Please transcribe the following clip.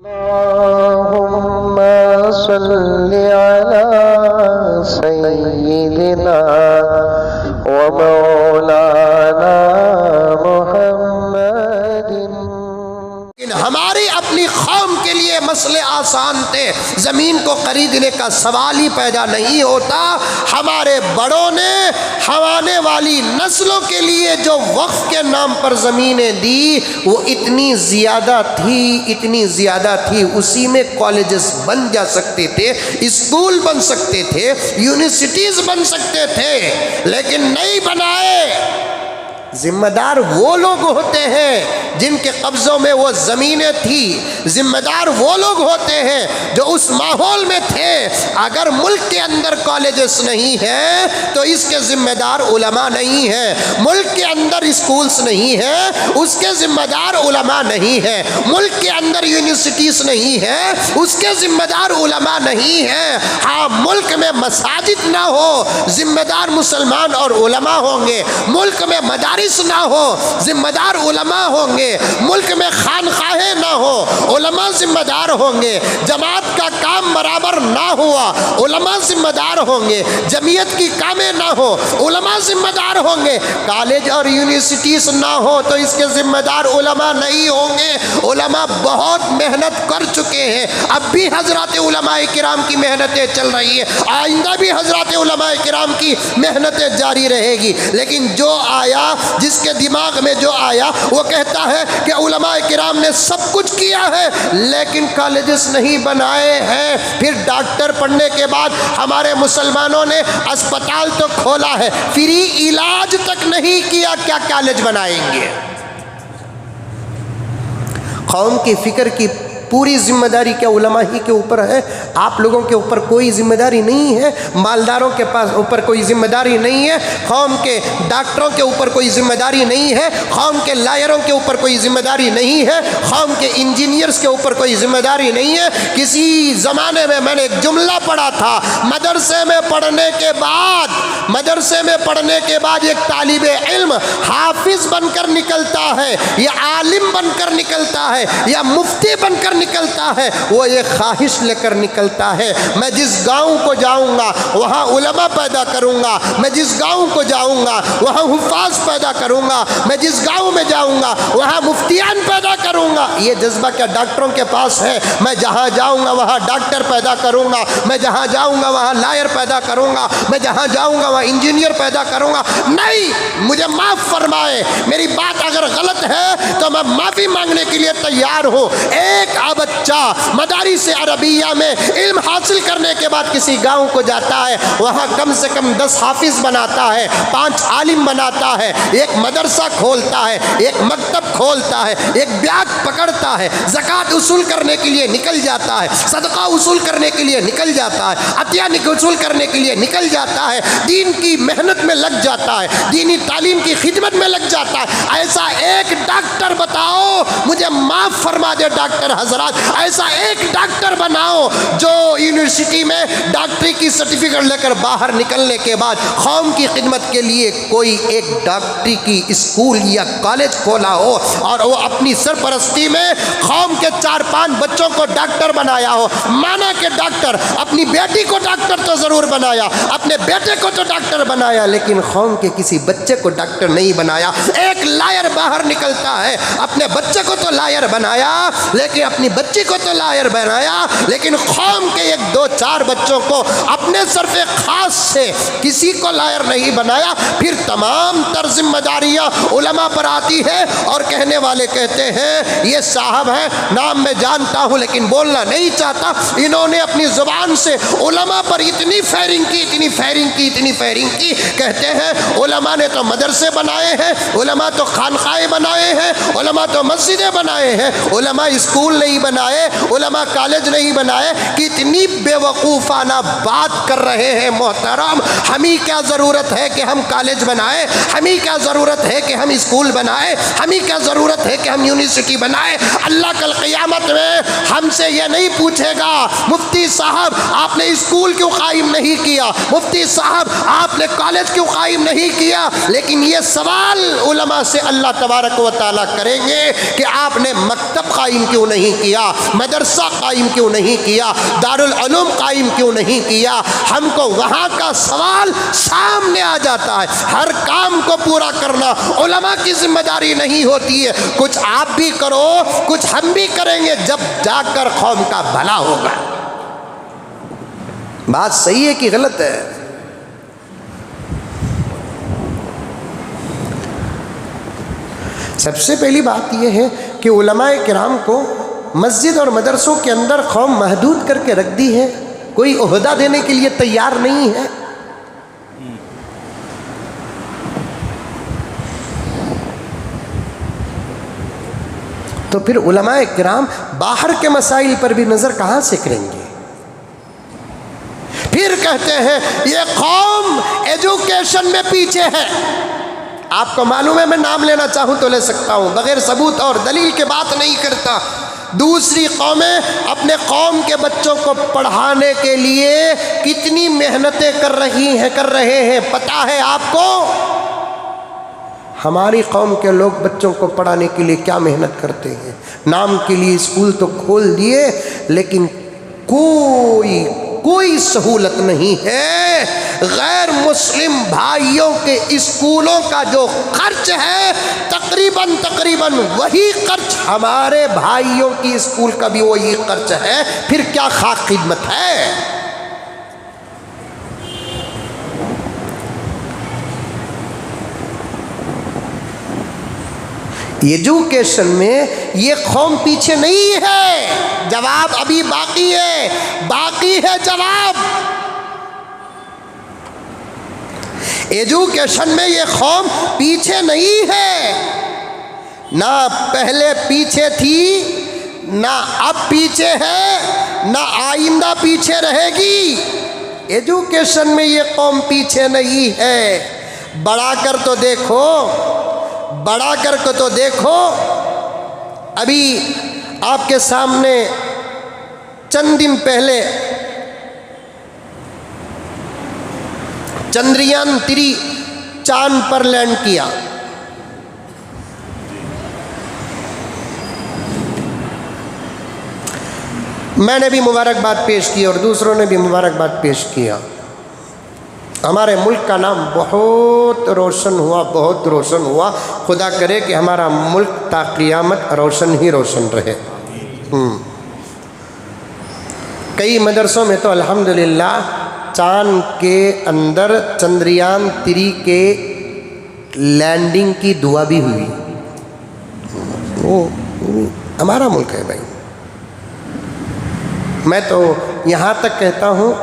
اللهم صل على سيدنا ومولانا محمد۔ ہماری اپنی قوم کے لیے مسئلے آسان تھے، زمین کو خریدنے کا سوال ہی پیدا نہیں ہوتا۔ ہمارے بڑوں نے آنے والی نسلوں کے لیے جو وقف کے نام پر زمینیں دی وہ اتنی زیادہ تھی، اسی میں کالجز بن جا سکتے تھے، اسکول بن سکتے تھے، یونیورسٹیز بن سکتے تھے، لیکن نہیں بنائے۔ ذمہ دار وہ لوگ ہوتے ہیں جن کے قبضوں میں وہ زمینیں تھی، ذمہ دار وہ لوگ ہوتے ہیں جو اس ماحول میں تھے۔ اگر ملک کے اندر کالجز نہیں ہیں تو اس کے ذمہ دار علماء نہیں ہیں، ملک کے اندر اسکولز نہیں ہیں، اس کے ذمہ دار علماء نہیں ہیں، ملک کے اندر یونیورسٹیز نہیں ہیں، اس کے ذمہ دار علماء نہیں ہیں۔ ہاں، ملک میں مساجد نہ ہو، ذمہ دار مسلمان اور علماء ہوں گے، ملک میں مدارس نہ ہو، ذمہ دار علماء ہوں گے، ملک میں خانقاہیں نہ ہو، علماء ذمہ دار ہوں گے، جماعت کا کام برابر نہ ہوا، علماء ذمہ دار ہوں گے، جمعیت کی کامیں نہ ہو، علماء ذمہ دار ہوں گے، کالج اور یونیورسٹیز نہ ہو تو اس کے ذمہ دار علماء نہیں ہوں گے۔ علماء بہت محنت کر چکے ہیں، اب بھی حضرات علماء کرام کی محنتیں چل رہی ہیں، آئندہ بھی حضرات علماء کرام کی محنتیں جاری رہے گی، لیکن جو آیا، جس کے دماغ میں جو آیا، وہ کہتا ہے کہ علماء کرام نے سب کچھ کیا ہے لیکن کالجز نہیں بنائے ہیں۔ پھر ڈاکٹر پڑھنے کے بعد ہمارے مسلمانوں نے اسپتال تو کھولا ہے، فری علاج تک نہیں کیا، کیا کالج بنائیں گے؟ قوم کی فکر کی پوری ذمہ داری کیا علماء ہی کے اوپر ہے؟ آپ لوگوں کے اوپر کوئی ذمہ داری نہیں ہے، مالداروں کے پاس اوپر کوئی ذمہ داری نہیں ہے، قوم کے ڈاکٹروں کے اوپر کوئی ذمہ داری نہیں ہے، قوم کے لائروں کے اوپر کوئی ذمہ داری نہیں ہے، قوم کے انجینئرز کے اوپر کوئی ذمہ داری نہیں ہے۔ کسی زمانے میں نے ایک جملہ پڑھا تھا، مدرسے میں پڑھنے کے بعد ایک طالب علم حافظ بن کر نکلتا ہے یا عالم بن کر نکلتا ہے یا مفتی بن کر نکلتا ہے، وہ یہ خواہش لے کر نکلتا ہے، میں جس گاؤں کو جاؤں گا وہاں علماء پیدا کروں گا، میں جس گاؤں کو جاؤں گا وہاں حفاظ پیدا کروں گا، میں جس گاؤں میں جاؤں گا وہاں مفتیان پیدا کروں گا۔ یہ جذبہ کیا ڈاکٹروں کے پاس ہے؟ میں جہاں جاؤں گا وہاں ڈاکٹر پیدا کروں گا، میں جہاں جاؤں گا وہاں لائر پیدا کروں گا، میں جہاں جاؤں گا وہاں انجینئر پیدا کروں گا۔ نہیں، مجھے معاف فرمائے، میری بات اگر غلط ہے تو میں معافی مانگنے کے لیے تیار ہوں۔ ایک بچہ مدارس عربیہ میں علم حاصل کرنے کے بعد کسی گاؤں کو جاتا ہے، وہاں کم سے کم 10 حافظ بناتا ہے، 5 عالم بناتا ہے، ایک مدرسہ کھولتا ہے، ایک مکتب کھولتا ہے، ایک بیاگ پکڑتا ہے، زکوٰۃ وصول کرنے کے لیے نکل جاتا ہے، صدقہ وصول کرنے کے لیے نکل جاتا ہے، عطیہ وصول کرنے کے لیے نکل جاتا ہے، دین کی محنت میں لگ جاتا ہے، دینی تعلیم کی خدمت میں لگ جاتا ہے۔ ایسا ایک ڈاکٹر بتاؤ، مجھے معاف فرما دے ڈاکٹر حضرات، ایسا ایک ڈاکٹر بناؤ جو یونیورسٹی میں ڈاکٹری کی سرٹیفکیٹ لے کر باہر نکلنے کے بعد قوم کی خدمت کے لیے کوئی ایک ڈاکٹری کی اسکول یا کالج کھولا ہو اور وہ اپنی سرپرستی میں قوم کے 4-5 بچوں کو ڈاکٹر بنایا ہو۔ مانا کہ ڈاکٹر، اپنی بیٹی کو ڈاکٹر تو ضرور بنایا، اپنے بیٹے کو تو ڈاکٹر بنایا، لیکن قوم کے کسی بچے کو ڈاکٹر نہیں بنایا۔ ایک لائر باہر نکلتا ہے، اپنے بچے کو تو لائر بنایا، لیکن اپنی بچی کو تو لائر بنایا، لیکن قوم کے 1-2-4 بچوں کو اپنے صرف خاص سے کسی کو لائر نہیں بنایا۔ پھر تمام تر ذمہ داریاں علماء پر آتی ہے اور کہنے والے کہتے ہیں یہ صاحب ہیں، نام میں جانتا ہوں لیکن بولنا نہیں چاہتا، انہوں نے اپنی زبان سے علماء پر اتنی فائرنگ کی، کہتے ہیں علماء نے تو مدرسے بنائے ہیں، علماء تو خانقاہیں بنائے ہیں، علماء تو مسجدیں بنائے ہیں، علماء اسکول نہیں بنائے، علماء کالج نہیں بنائے۔ کتنی بے وقوفانہ بات کر رہے ہیں محترم۔ ہمیں کیا ضرورت ہے کہ ہم کالج بنائیں، ہمیں کیا ضرورت ہے کہ ہم اسکول بنائیں، ہمیں کیا ضرورت ہے کہ ہم یونیورسٹی بنائیں۔ بنائے. اللہ کل قیامت میں ہم سے یہ نہیں پوچھے گا مفتی صاحب آپ نے اسکول کیوں قائم نہیں کیا, مفتی صاحب آپ نے کالج کیوں قائم نہیں کیا, لیکن یہ سوال علماء سے اللہ تبارک و تعالیٰ کریں گے کہ آپ نے مکتب قائم کیوں نہیں کیا, مدرسہ قائم کیوں نہیں کیا, دارالعلوم قائم کیوں نہیں کیا. ہم کو وہاں کا سوال سامنے آ جاتا ہے. ہر کام کو پورا کرنا علماء کی ذمہ داری نہیں ہوتی ہے. کچھ آپ بھی کرو, کچھ ہم بھی کریں گے, جب جا کر قوم کا بھلا ہوگا. بات صحیح ہے کہ غلط ہے؟ سب سے پہلی بات یہ ہے کہ علماء کرام کو مسجد اور مدرسوں کے اندر قوم محدود کر کے رکھ دی ہے, کوئی عہدہ دینے کے لیے تیار نہیں ہے. تو پھر علماء کرام باہر کے مسائل پر بھی نظر کہاں سے کریں گے؟ پھر کہتے ہیں یہ قوم ایجوکیشن میں پیچھے ہے. آپ کو معلوم ہے, میں نام لینا چاہوں تو لے سکتا ہوں, بغیر ثبوت اور دلیل کے بات نہیں کرتا. دوسری قومیں اپنے قوم کے بچوں کو پڑھانے کے لیے کتنی محنتیں کر رہے ہیں پتہ ہے آپ کو؟ ہماری قوم کے لوگ بچوں کو پڑھانے کے لیے کیا محنت کرتے ہیں. نام کے لیے اسکول تو کھول دیے, لیکن کوئی سہولت نہیں ہے. غیر مسلم بھائیوں کے اسکولوں کا جو خرچ ہے تقریباً وہی خرچ ہمارے بھائیوں کی اسکول کا بھی وہی خرچ ہے. پھر کیا خاک خدمت ہے؟ ایجوکیشن میں یہ قوم پیچھے نہیں ہے. جواب ابھی باقی ہے جواب. ایجوکیشن میں یہ قوم پیچھے نہیں ہے, نہ پہلے پیچھے تھی, نہ اب پیچھے ہے, نہ آئندہ پیچھے رہے گی. ایجوکیشن میں یہ قوم پیچھے نہیں ہے. بڑھا کر تو دیکھو. ابھی آپ کے سامنے چند دن پہلے چندریان 3 چاند پر لینڈ کیا. میں نے بھی مبارکباد پیش کی اور دوسروں نے بھی مبارکباد پیش کیا. ہمارے ملک کا نام بہت روشن ہوا. خدا کرے کہ ہمارا ملک تا قیامت روشن رہے. کئی مدرسوں میں تو الحمدللہ چاند کے اندر چندریان 3 کے لینڈنگ کی دعا بھی ہوئی. وہ ہمارا ملک ہے بھائی. میں تو یہاں تک کہتا ہوں